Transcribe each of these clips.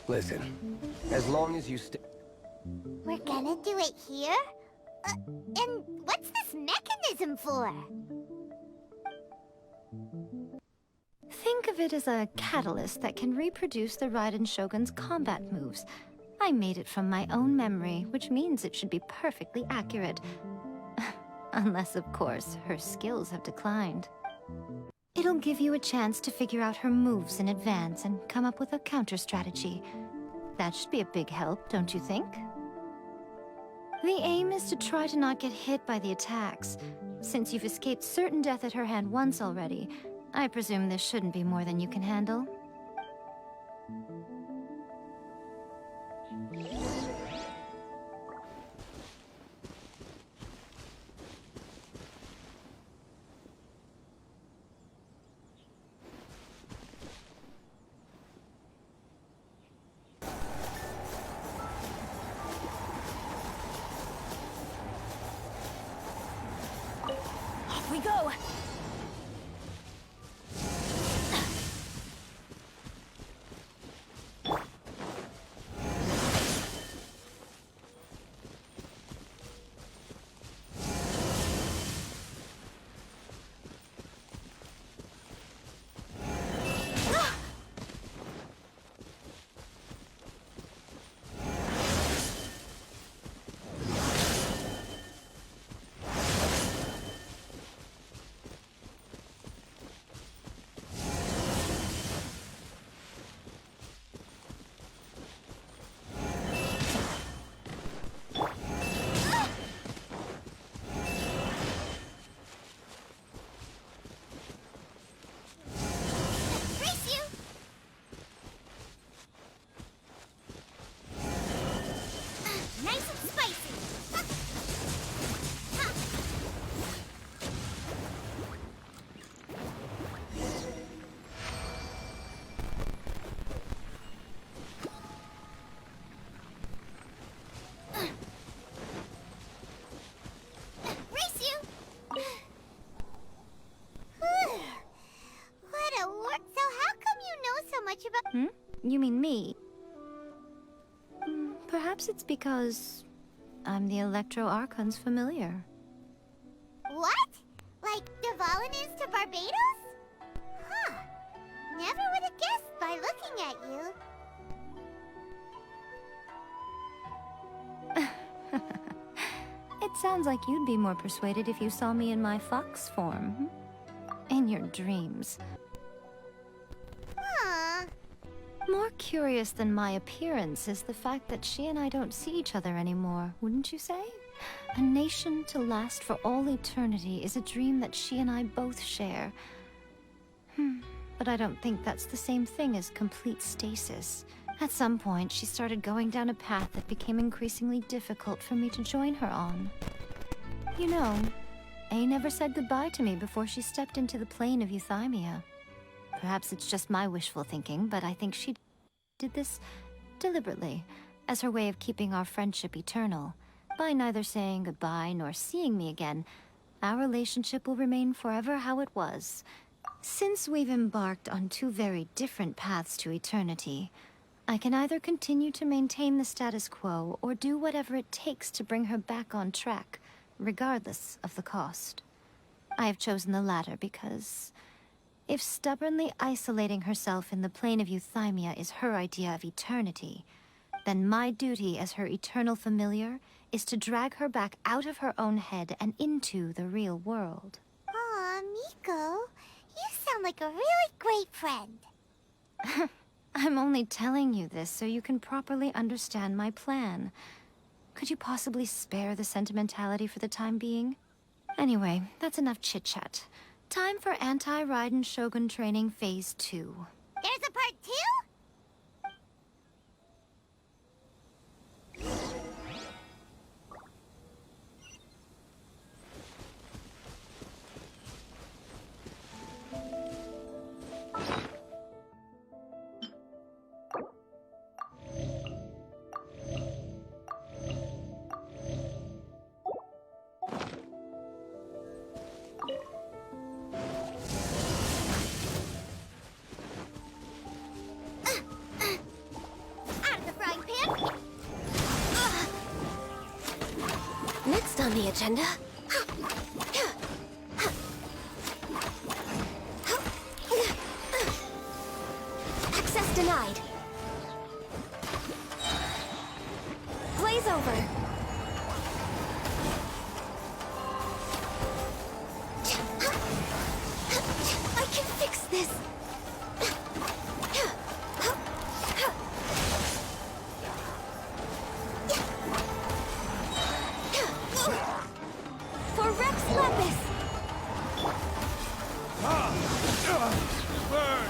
Listen, as long as you stay... We're gonna do it here? And what's this mechanism for? Think of it as a catalyst that can reproduce the Raiden Shogun's combat moves. I made it from my own memory, which means it should be perfectly accurate. Unless, of course, her skills have declined. It'll give you a chance to figure out her moves in advance and come up with a counter-strategy. That should be a big help, don't you think? The aim is to try to not get hit by the attacks. Since you've escaped certain death at her hand once already, I presume this shouldn't be more than you can handle. Off we go! You mean me? Perhaps it's because I'm the Electro Archon's familiar. What? Like Dvalin is to Barbados? Huh. Never would have guessed by looking at you. It sounds like you'd be more persuaded if you saw me in my fox form. In your dreams. More curious than my appearance is the fact that she and I don't see each other anymore, wouldn't you say? A nation to last for all eternity is a dream that she and I both share. But I don't think that's the same thing as complete stasis. At some point, she started going down a path that became increasingly difficult for me to join her on. You know, A never said goodbye to me before she stepped into the plane of Euthymia. Perhaps it's just my wishful thinking, but I think she did this deliberately, as her way of keeping our friendship eternal. By neither saying goodbye nor seeing me again, our relationship will remain forever how it was. Since we've embarked on two very different paths to eternity, I can either continue to maintain the status quo or do whatever it takes to bring her back on track, regardless of the cost. I have chosen the latter because if stubbornly isolating herself in the plane of Euthymia is her idea of eternity, then my duty as her eternal familiar is to drag her back out of her own head and into the real world. Aw, Miko, you sound like a really great friend. I'm only telling you this so you can properly understand my plan. Could you possibly spare the sentimentality for the time being? Anyway, that's enough chit-chat. Time for Anti-Raiden Shogun Training Phase 2. There's a part 2? Any agenda? Access denied. Blaze over. I can fix this. For Rex Lepis. Burn!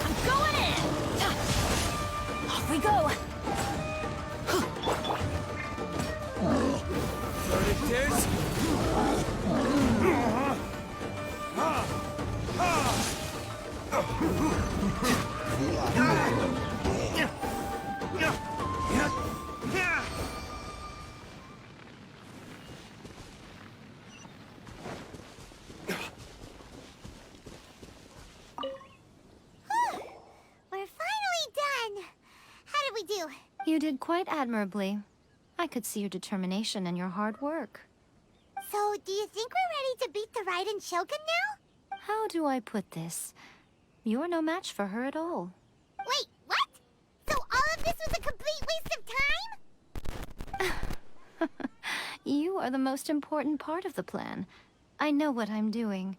I'm going in. Off we go. There it is! We're finally done. How did we do? You did quite admirably. I could see your determination and your hard work. So, do you think we're ready to beat the Raiden Shogun now? How do I put this? You're no match for her at all. Wait, what? So all of this was a complete waste of time? You are the most important part of the plan. I know what I'm doing.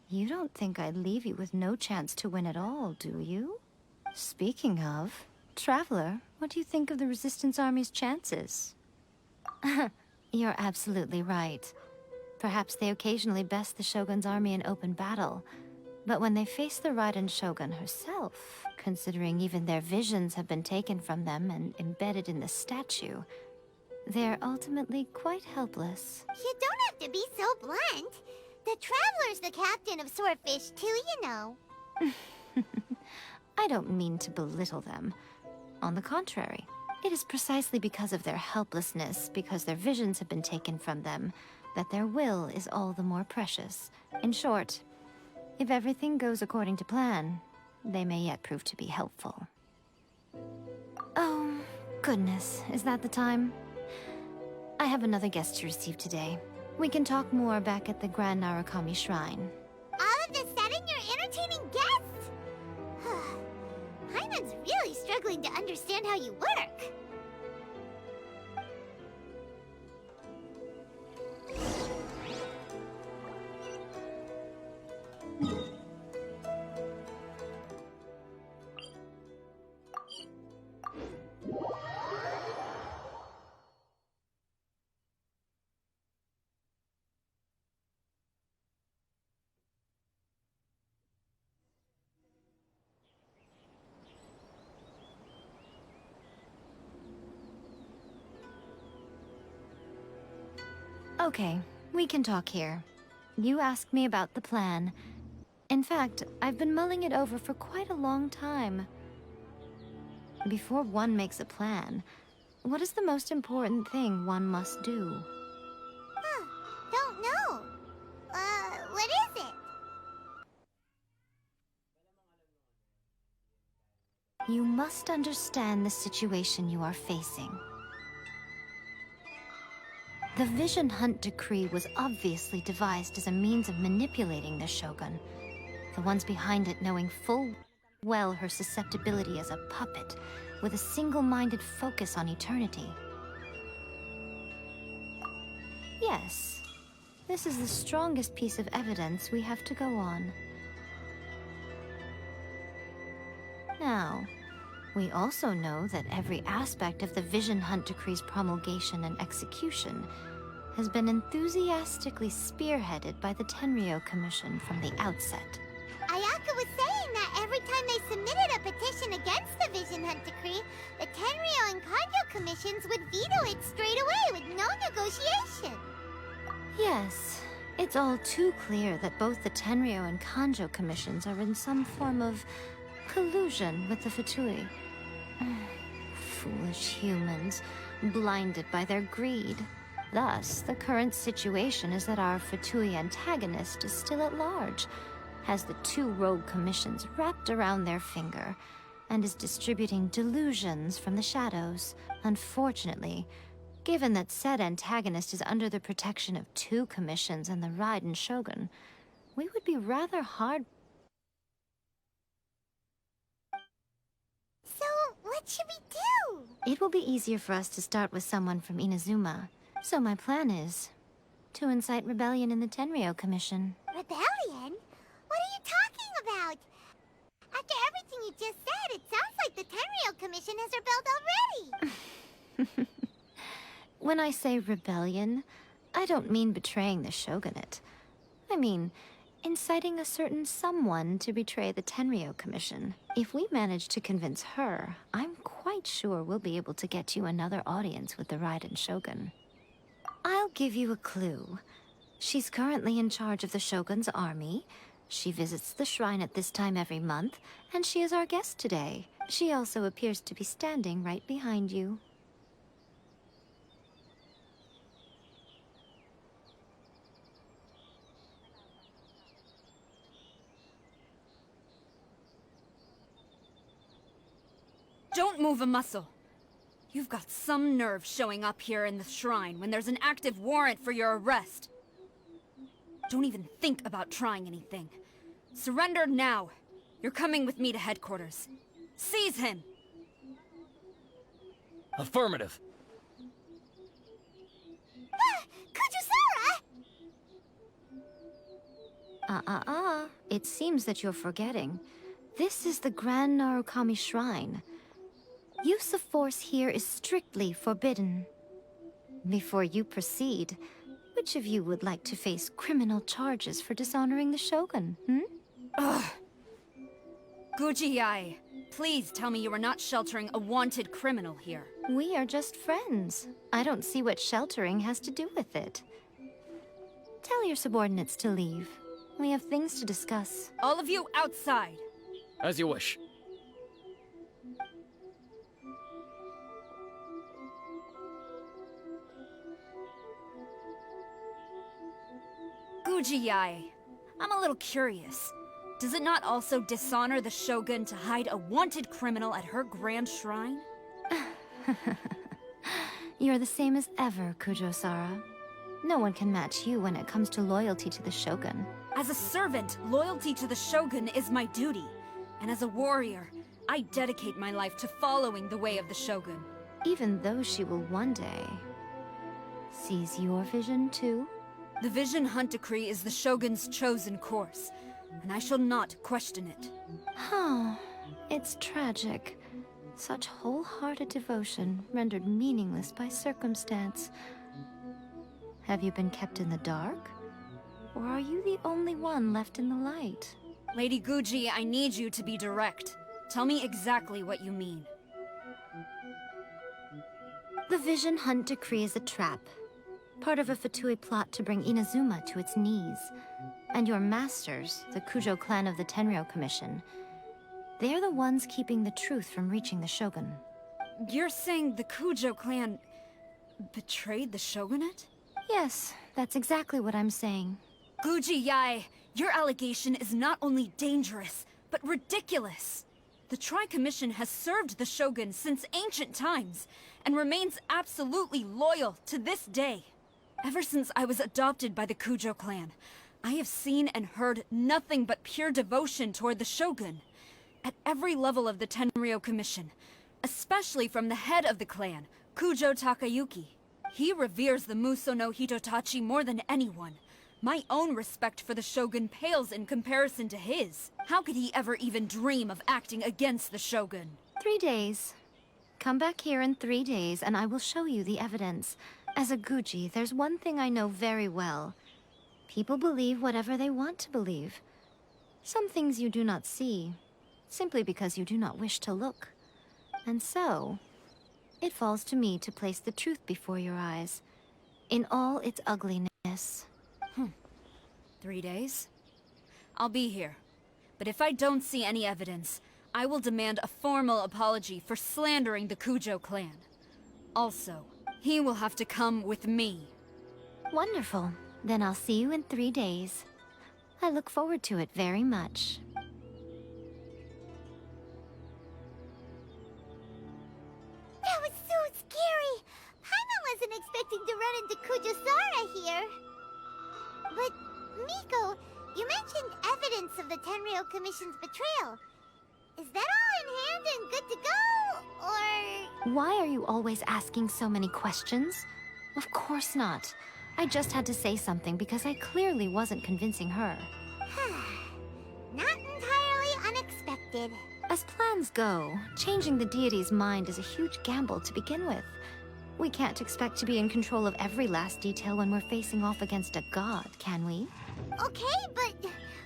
You don't think I'd leave you with no chance to win at all, do you? Speaking of, Traveler, what do you think of the Resistance Army's chances? You're absolutely right. Perhaps they occasionally best the Shogun's army in open battle, but when they face the Raiden Shogun herself, considering even their visions have been taken from them and embedded in the statue, they're ultimately quite helpless. You don't have to be so blunt. The Traveler's the captain of Swordfish too, you know. I don't mean to belittle them. On the contrary, it is precisely because of their helplessness, because their visions have been taken from them, that their will is all the more precious. In short, if everything goes according to plan, they may yet prove to be helpful. Oh, goodness, is that the time? I have another guest to receive today. We can talk more back at the Grand Narukami Shrine. All of a sudden, you're entertaining guests? Paimon's really struggling to understand how you work. Okay, we can talk here. You asked me about the plan. In fact, I've been mulling it over for quite a long time. Before one makes a plan, what is the most important thing one must do? Don't know. What is it? You must understand the situation you are facing. The Vision Hunt Decree was obviously devised as a means of manipulating the Shogun, the ones behind it knowing full well her susceptibility as a puppet, with a single-minded focus on eternity. Yes, this is the strongest piece of evidence we have to go on. Now, we also know that every aspect of the Vision Hunt Decree's promulgation and execution has been enthusiastically spearheaded by the Tenryou Commission from the outset. Ayaka was saying that every time they submitted a petition against the Vision Hunt Decree, the Tenryou and Kanjo commissions would veto it straight away with no negotiation. Yes, it's all too clear that both the Tenryou and Kanjo commissions are in some form of collusion with the Fatui. Foolish humans, blinded by their greed. Thus, the current situation is that our Fatui antagonist is still at large, has the two rogue commissions wrapped around their finger, and is distributing delusions from the shadows. Unfortunately, given that said antagonist is under the protection of two commissions and the Raiden Shogun, we would be rather hard. So, what should we do? It will be easier for us to start with someone from Inazuma. So my plan is to incite rebellion in the Tenryou Commission. Rebellion? What are you talking about? After everything you just said, it sounds like the Tenryou Commission has rebelled already. When I say rebellion, I don't mean betraying the shogunate. I mean inciting a certain someone to betray the Tenryou Commission. If we manage to convince her, I'm quite sure we'll be able to get you another audience with the Raiden Shogun. I'll give you a clue. She's currently in charge of the Shogun's army. She visits the shrine at this time every month, and she is our guest today. She also appears to be standing right behind you. Don't move a muscle. You've got some nerve showing up here in the shrine when there's an active warrant for your arrest. Don't even think about trying anything. Surrender now. You're coming with me to headquarters. Seize him! Affirmative. Kujusara! It seems that you're forgetting. This is the Grand Narukami Shrine. Use of force here is strictly forbidden. Before you proceed, which of you would like to face criminal charges for dishonoring the Shogun, Ugh. Guji Yae, please tell me you are not sheltering a wanted criminal here. We are just friends. I don't see what sheltering has to do with it. Tell your subordinates to leave. We have things to discuss. All of you outside. As you wish. Guji Yae, I'm a little curious. Does it not also dishonor the Shogun to hide a wanted criminal at her grand shrine? You're the same as ever, Kujo-Sara. No one can match you when it comes to loyalty to the Shogun. As a servant, loyalty to the Shogun is my duty. And as a warrior, I dedicate my life to following the way of the Shogun. Even though she will one day seize your vision too? The Vision Hunt Decree is the Shogun's chosen course, and I shall not question it. Oh, it's tragic. Such wholehearted devotion rendered meaningless by circumstance. Have you been kept in the dark? Or are you the only one left in the light? Lady Guji, I need you to be direct. Tell me exactly what you mean. The Vision Hunt Decree is a trap. Part of a Fatui plot to bring Inazuma to its knees. And your masters, the Kujo clan of the Tenryou Commission, they're the ones keeping the truth from reaching the Shogun. You're saying the Kujo clan betrayed the Shogunate? Yes, that's exactly what I'm saying. Guji Yae, your allegation is not only dangerous, but ridiculous. The Tri-Commission has served the Shogun since ancient times, and remains absolutely loyal to this day. Ever since I was adopted by the Kujo clan, I have seen and heard nothing but pure devotion toward the Shogun. At every level of the Tenryou Commission, especially from the head of the clan, Kujo Takayuki. He reveres the Muso no Hitotachi more than anyone. My own respect for the Shogun pales in comparison to his. How could he ever even dream of acting against the Shogun? 3 days. Come back here in 3 days and I will show you the evidence. As a Guji, there's one thing I know very well. People believe whatever they want to believe. Some things you do not see, simply because you do not wish to look. And so, it falls to me to place the truth before your eyes, in all its ugliness. 3 days? I'll be here. But if I don't see any evidence, I will demand a formal apology for slandering the Kujo clan. Also, he will have to come with me. Wonderful. Then I'll see you in 3 days. I look forward to it very much. That was so scary! Paimon wasn't expecting to run into Kujosara here. But, Miko, you mentioned evidence of the Tenryou Commission's betrayal. Is that all in hand and good to go, or...? Why are you always asking so many questions? Of course not. I just had to say something because I clearly wasn't convincing her. Not entirely unexpected. As plans go, changing the deity's mind is a huge gamble to begin with. We can't expect to be in control of every last detail when we're facing off against a god, can we? Okay, but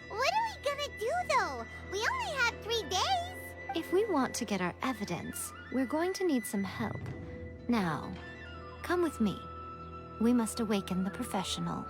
what are we gonna do, though? We only have 3 days. If we want to get our evidence, we're going to need some help. Now, come with me. We must awaken the professional.